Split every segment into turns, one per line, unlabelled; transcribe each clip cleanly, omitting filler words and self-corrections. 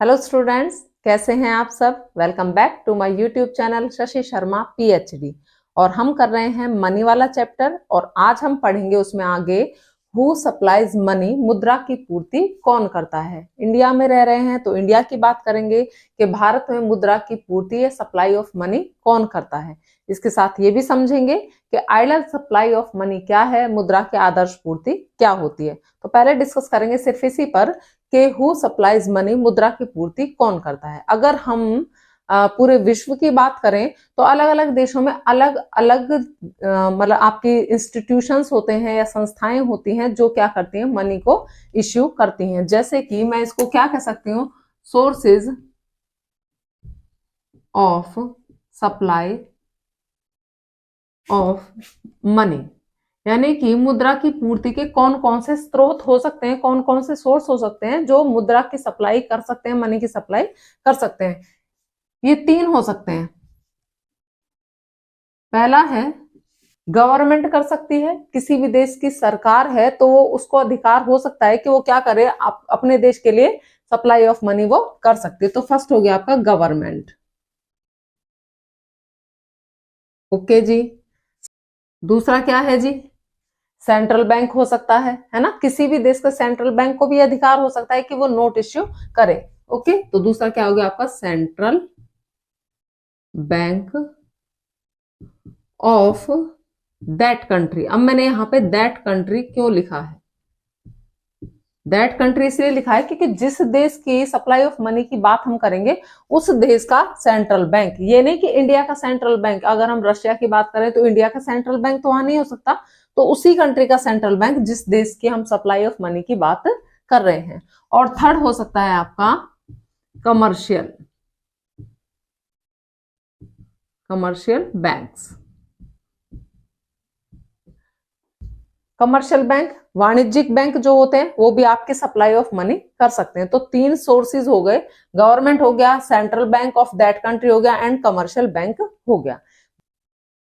Hello students, कैसे हैं आप सब। Welcome back to my YouTube channel Shashi Sharma PhD. और हम कर रहे हैं मनी वाला चैप्टर और आज हम पढ़ेंगे उसमें आगे हु सप्लाइज मनी, मुद्रा की पूर्ति कौन करता है। इंडिया में रह रहे हैं तो इंडिया की बात करेंगे कि भारत में मुद्रा की पूर्ति या सप्लाई ऑफ मनी कौन करता है। इसके साथ ये भी समझेंगे कि आइडियल सप्लाई ऑफ मनी क्या है, मुद्रा की आदर्श पूर्ति क्या होती है। तो पहले डिस्कस करेंगे सिर्फ इसी पर कि हु सप्लाइज मनी, मुद्रा की पूर्ति कौन करता है। अगर हम पूरे विश्व की बात करें तो अलग अलग देशों में अलग अलग मतलब आपकी इंस्टीट्यूशंस होते हैं या संस्थाएं होती हैं जो क्या करती हैं, मनी को इश्यू करती हैं। जैसे कि मैं इसको क्या कह सकती हूँ, sources of supply of money, यानी कि मुद्रा की पूर्ति के कौन कौन से स्रोत हो सकते हैं, कौन कौन से सोर्स हो सकते हैं जो मुद्रा की सप्लाई कर सकते हैं, मनी की सप्लाई कर सकते हैं। ये तीन हो सकते हैं। पहला है गवर्नमेंट कर सकती है, किसी भी देश की सरकार है तो वो उसको अधिकार हो सकता है कि वो क्या करे, अपने देश के लिए सप्लाई ऑफ मनी वो कर सकती है। तो फर्स्ट हो गया आपका गवर्नमेंट। ओके जी। दूसरा क्या है जी, सेंट्रल बैंक हो सकता है ना, किसी भी देश का सेंट्रल बैंक को भी अधिकार हो सकता है कि वो नोट इश्यू करे। ओके, तो दूसरा क्या हो गया आपका, central bank of that country. अब मैंने यहां पे दैट कंट्री क्यों लिखा है, दैट कंट्री इसलिए लिखा है क्योंकि जिस देश की सप्लाई ऑफ मनी की बात हम करेंगे उस देश का सेंट्रल बैंक, ये नहीं कि इंडिया का सेंट्रल बैंक। अगर हम रशिया की बात करें तो इंडिया का सेंट्रल बैंक तो वहां नहीं हो सकता, तो उसी कंट्री का सेंट्रल बैंक जिस देश की हम सप्लाई ऑफ मनी की बात कर रहे हैं। और थर्ड हो सकता है आपका कमर्शियल बैंक्स। कमर्शियल बैंक, वाणिज्यिक बैंक जो होते हैं वो भी आपकी सप्लाई ऑफ मनी कर सकते हैं। तो तीन सोर्सेज हो गए, गवर्नमेंट हो गया, central bank of that country हो गया एंड कमर्शियल बैंक हो गया।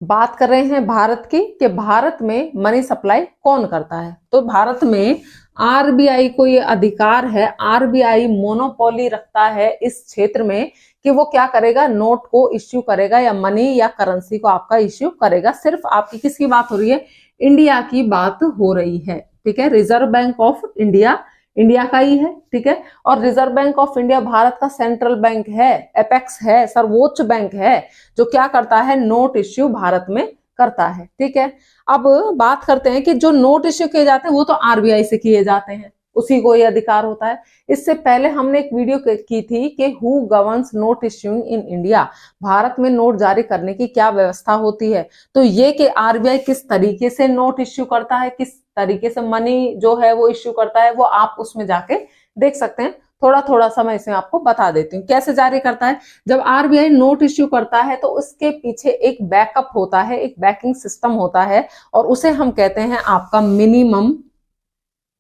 बात कर रहे हैं भारत की कि भारत में मनी सप्लाई कौन करता है। तो भारत में आरबीआई को ये अधिकार है, आरबीआई मोनोपोली रखता है इस क्षेत्र में कि वो क्या करेगा, नोट को इश्यू करेगा या मनी या करेंसी को आपका इश्यू करेगा। सिर्फ आपकी किसकी बात हो रही है, इंडिया की बात हो रही है। ठीक है, reserve bank of India India का ही है। ठीक है, और reserve bank of India Bharat का सेंट्रल बैंक है, एपेक्स है, सर्वोच्च बैंक है जो क्या करता है, नोट इश्यू भारत में करता है। ठीक है, अब बात करते हैं कि जो नोट इश्यू किए जाते हैं वो तो आरबीआई से किए जाते हैं, उसी को ये अधिकार होता है। इससे पहले हमने एक वीडियो की थी कि who governs note issuing in India, Bharat में नोट जारी करने की क्या व्यवस्था होती है। तो ये कि आरबीआई किस तरीके से नोट इश्यू करता है, किस तरीके से मनी जो है वो इश्यू करता है, वो आप उसमें जाके देख सकते हैं। थोड़ा थोड़ा सा मैं इसमें आपको बता देती हूँ कैसे जारी करता है। जब आरबीआई नोट इश्यू करता है तो उसके पीछे एक बैकअप होता है, एक बैकिंग सिस्टम होता है और उसे हम कहते हैं आपका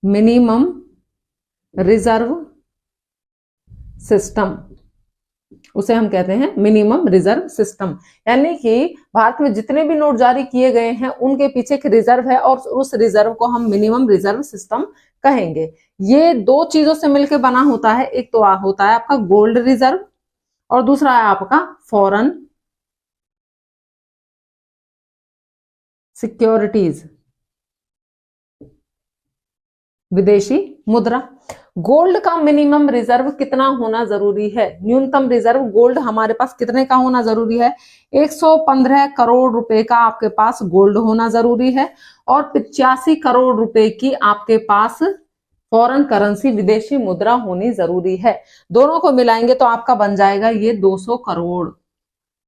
मिनिमम रिजर्व सिस्टम। उसे हम कहते हैं मिनिमम रिजर्व सिस्टम, यानी कि भारत में जितने भी नोट जारी किए गए हैं उनके पीछे एक रिजर्व है और उस रिजर्व को हम मिनिमम रिजर्व सिस्टम कहेंगे। ये दो चीजों से मिलकर बना होता है, एक तो होता है आपका गोल्ड रिजर्व और दूसरा है आपका फॉरेन सिक्योरिटीज, विदेशी मुद्रा। गोल्ड का मिनिमम रिजर्व कितना होना जरूरी है, न्यूनतम रिजर्व गोल्ड हमारे पास कितने का होना जरूरी है, 115 करोड़ रुपए का आपके पास गोल्ड होना जरूरी है और 85 करोड़ रुपए की आपके पास फॉरेन करेंसी, विदेशी मुद्रा होनी जरूरी है। दोनों को मिलाएंगे तो आपका बन जाएगा ये 200 करोड़।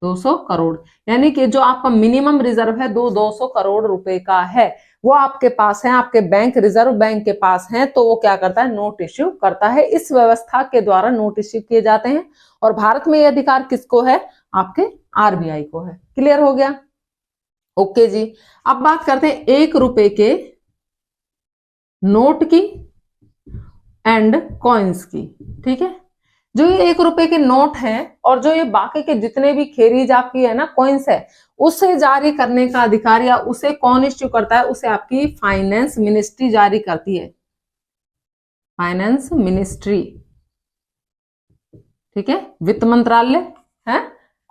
200 करोड़ यानी कि जो आपका मिनिमम रिजर्व है 200 करोड़ रुपए का है, वो आपके पास है, आपके बैंक, रिजर्व बैंक के पास है। तो वो क्या करता है, नोट इश्यू करता है। इस व्यवस्था के द्वारा नोट इश्यू किए जाते हैं और भारत में ये अधिकार किसको है, आपके आरबीआई को है। क्लियर हो गया। ओके जी, अब बात करते हैं 1 रुपए के नोट की एंड कॉइन्स की। ठीक है, जो ये 1 रुपए के नोट है और जो ये बाकी के जितने भी खेरीज आपकी है ना कॉइन्स है, उसे जारी करने का अधिकार या उसे कौन इश्यू करता है, उसे आपकी फाइनेंस मिनिस्ट्री जारी करती है। फाइनेंस मिनिस्ट्री ठीक है, वित्त मंत्रालय है।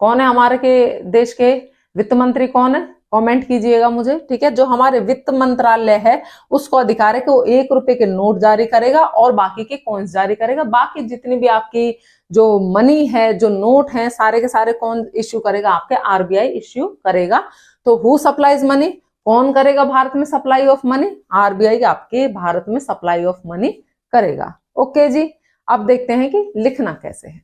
कौन है हमारे के देश के वित्त मंत्री, कौन है, कमेंट कीजिएगा मुझे। ठीक है, जो हमारे वित्त मंत्रालय है उसको अधिकार है कि वो 1 रुपए के नोट जारी करेगा और बाकी के कॉइन्स जारी करेगा। बाकी जितनी भी आपकी जो मनी है, जो नोट है, सारे के सारे कौन इश्यू करेगा, आपके आरबीआई इश्यू करेगा। तो हु सप्लाइज मनी, कौन करेगा भारत में सप्लाई ऑफ मनी, आरबीआई आपके भारत में सप्लाई ऑफ मनी करेगा। ओके जी, अब देखते हैं कि लिखना कैसे है।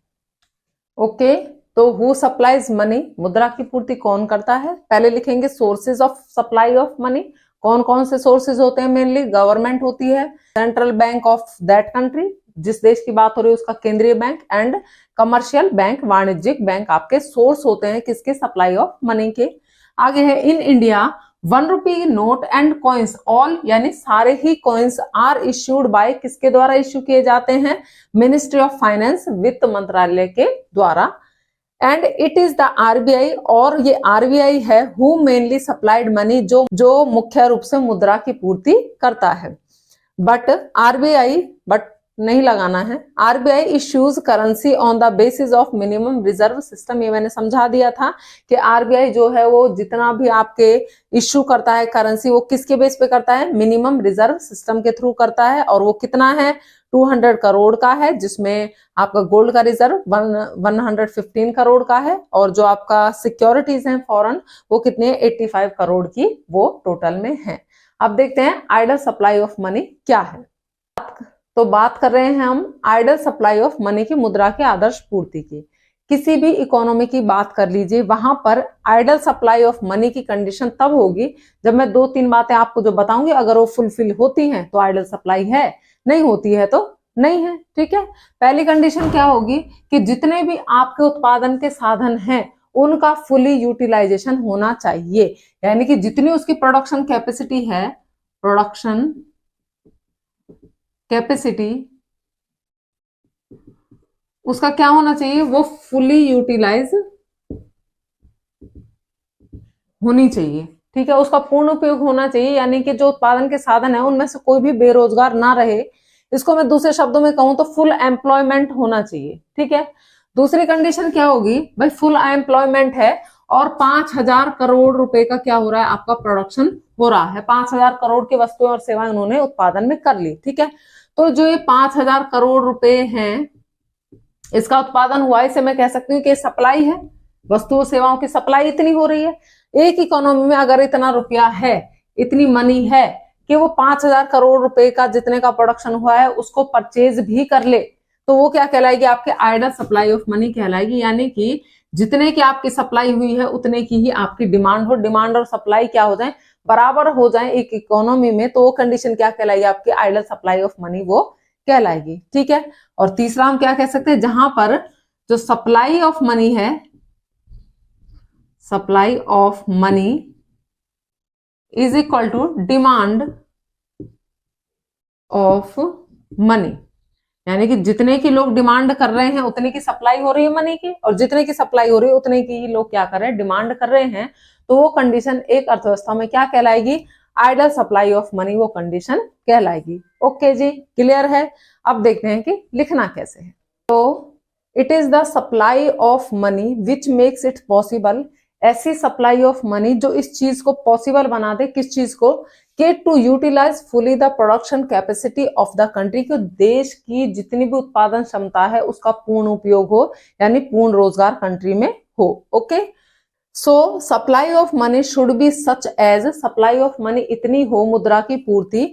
ओके, तो हु सप्लाइज मनी, मुद्रा की पूर्ति कौन करता है। पहले लिखेंगे sources of supply of money, कौन कौन से सोर्सेज होते हैं, मेनली गवर्नमेंट होती है, central bank of that country, जिस देश की बात हो रही है उसका केंद्रीय बैंक, एंड कमर्शियल बैंक, वाणिज्यिक बैंक आपके सोर्स होते हैं किसके, सप्लाई ऑफ मनी के। आगे है in India 1 rupee note and coins all, यानी सारे ही कॉइन्स आर इश्यूड बाय, किसके द्वारा इश्यू किए जाते हैं, मिनिस्ट्री ऑफ फाइनेंस, वित्त मंत्रालय के द्वारा। And it is the RBI, और ये आरबीआई है हु मेनली सप्लाइड मनी, जो मुख्य रूप से मुद्रा की पूर्ति करता है। बट आरबीआई, बट नहीं लगाना है, RBI issues currency on the basis of minimum reserve system. ये मैंने समझा दिया था कि आरबीआई जो है वो जितना भी आपके इश्यू करता है करेंसी, वो किसके बेस पे करता है, मिनिमम रिजर्व सिस्टम के थ्रू करता है। और वो कितना है, 200 करोड़ का है, जिसमें आपका गोल्ड का रिजर्व 115 करोड़ का है, और जो आपका सिक्योरिटीज हैं फॉरेन वो कितने, 85 करोड़ की वो टोटल में है। अब देखते हैं आइडल सप्लाई ऑफ मनी क्या है। तो बात कर रहे हैं हम आइडल सप्लाई ऑफ मनी की, मुद्रा के आदर्श पूर्ति की। किसी भी इकोनॉमी की बात कर लीजिए, वहां पर आइडल सप्लाई ऑफ मनी की कंडीशन तब होगी जब मैं 2-3 बातें आपको जो बताऊंगी, अगर वो फुलफिल होती हैं तो आइडल सप्लाई है, नहीं होती है तो नहीं है। ठीक है, पहली कंडीशन क्या होगी कि जितने भी आपके उत्पादन के साधन हैं उनका फुली यूटिलाइजेशन होना चाहिए, यानी कि जितनी उसकी प्रोडक्शन कैपेसिटी है, प्रोडक्शन कैपेसिटी उसका क्या होना चाहिए, वो फुली यूटिलाइज होनी चाहिए। ठीक है, उसका पूर्ण उपयोग होना चाहिए, यानी कि जो उत्पादन के साधन है उनमें से कोई भी बेरोजगार ना रहे। इसको मैं दूसरे शब्दों में कहूं तो फुल एम्प्लॉयमेंट होना चाहिए। ठीक है, दूसरी कंडीशन क्या होगी, भाई फुल एम्प्लॉयमेंट है और 5,000 करोड़ रुपए का क्या हो रहा है, आपका प्रोडक्शन हो रहा है, 5,000 करोड़ की वस्तुएं और सेवाएं उन्होंने उत्पादन में कर ली। ठीक है, तो जो ये 5,000 करोड़ रुपए हैं इसका उत्पादन हुआ, इसे मैं कह सकती हूँ कि सप्लाई है, वस्तुओं सेवाओं की सप्लाई इतनी हो रही है। एक इकोनॉमी में अगर इतना रुपया है, इतनी मनी है कि वो 5,000 करोड़ रुपए का जितने का प्रोडक्शन हुआ है उसको परचेज भी कर ले, तो वो क्या कहलाएगी, आपके आइडल सप्लाई ऑफ मनी कहलाएगी। यानी कि जितने की आपकी सप्लाई हुई है उतने की ही आपकी डिमांड हो, डिमांड और सप्लाई क्या हो जाए, बराबर हो जाए एक इकोनॉमी में, तो वो कंडीशन क्या कहलाएगी, आपकी आइडल सप्लाई ऑफ मनी वो कहलाएगी। ठीक है, और तीसरा हम क्या कह सकते हैं, जहां पर जो सप्लाई ऑफ मनी है, supply of money is equal to demand of money, यानी कि जितने की लोग डिमांड कर रहे हैं उतने की सप्लाई हो रही है मनी की, और जितने की सप्लाई हो रही है उतने की ही लोग क्या कर रहे हैं, डिमांड कर रहे हैं। तो वो कंडीशन एक अर्थव्यवस्था में क्या कहलाएगी, आइडल सप्लाई ऑफ मनी वो कंडीशन कहलाएगी। ओके जी, क्लियर है। अब देखते हैं कि लिखना कैसे है। तो it is the supply of money which makes it possible, ऐसी सप्लाई ऑफ मनी जो इस चीज को पॉसिबल बना दे, किस चीज को, कि to utilize fully the production capacity of the country, कि देश की जितनी भी उत्पादन क्षमता है उसका पूर्ण उपयोग हो, यानी पूर्ण रोजगार कंट्री में हो। Okay, so supply of money should be such as, supply of money इतनी हो, मुद्रा की पूर्ति,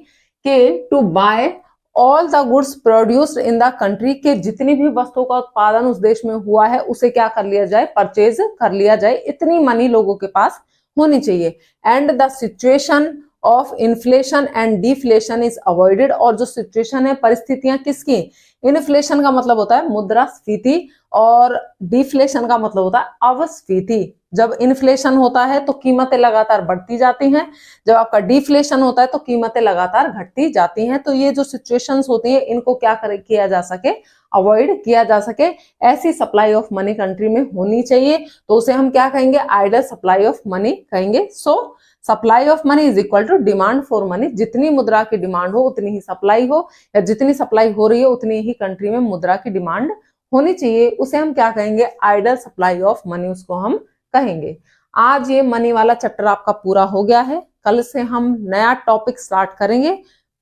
के to buy all the goods produced in the country, के जितनी भी वस्तुओं का उत्पादन उस देश में हुआ है उसे क्या कर लिया जाए, परचेज कर लिया जाए, इतनी मनी लोगों के पास होनी चाहिए। And the situation of inflation and deflation is avoided, और जो सिचुएशन है, परिस्थितियां किसकी, इन्फ्लेशन का मतलब होता है मुद्रास्फीति और डिफ्लेशन का मतलब होता है अवस्फीति। जब इन्फ्लेशन होता है तो कीमतें लगातार बढ़ती जाती हैं, जब आपका डिफ्लेशन होता है तो कीमतें लगातार घटती जाती हैं। तो ये जो सिचुएशंस होती हैं इनको क्या किया जा सके, अवॉइड किया जा सके, ऐसी सप्लाई ऑफ मनी कंट्री में होनी चाहिए, तो उसे हम क्या कहेंगे, आइडल सप्लाई ऑफ मनी कहेंगे। So supply of money is equal to demand for money, जितनी मुद्रा की डिमांड हो उतनी ही सप्लाई हो, या जितनी सप्लाई हो रही है उतनी ही कंट्री में मुद्रा की डिमांड होनी चाहिए, उसे हम क्या कहेंगे, आइडल सप्लाई ऑफ मनी उसको हम कहेंगे। आज ये मनी वाला चैप्टर आपका पूरा हो गया है। कल से हम नया टॉपिक स्टार्ट करेंगे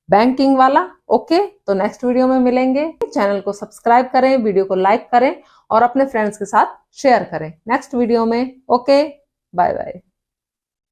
बैंकिंग वाला। ओके, तो नेक्स्ट वीडियो में मिलेंगे। चैनल को सब्सक्राइब करें, वीडियो को लाइक करें और अपने फ्रेंड्स के साथ शेयर करें नेक्स्ट वीडियो में। Okay, bye bye.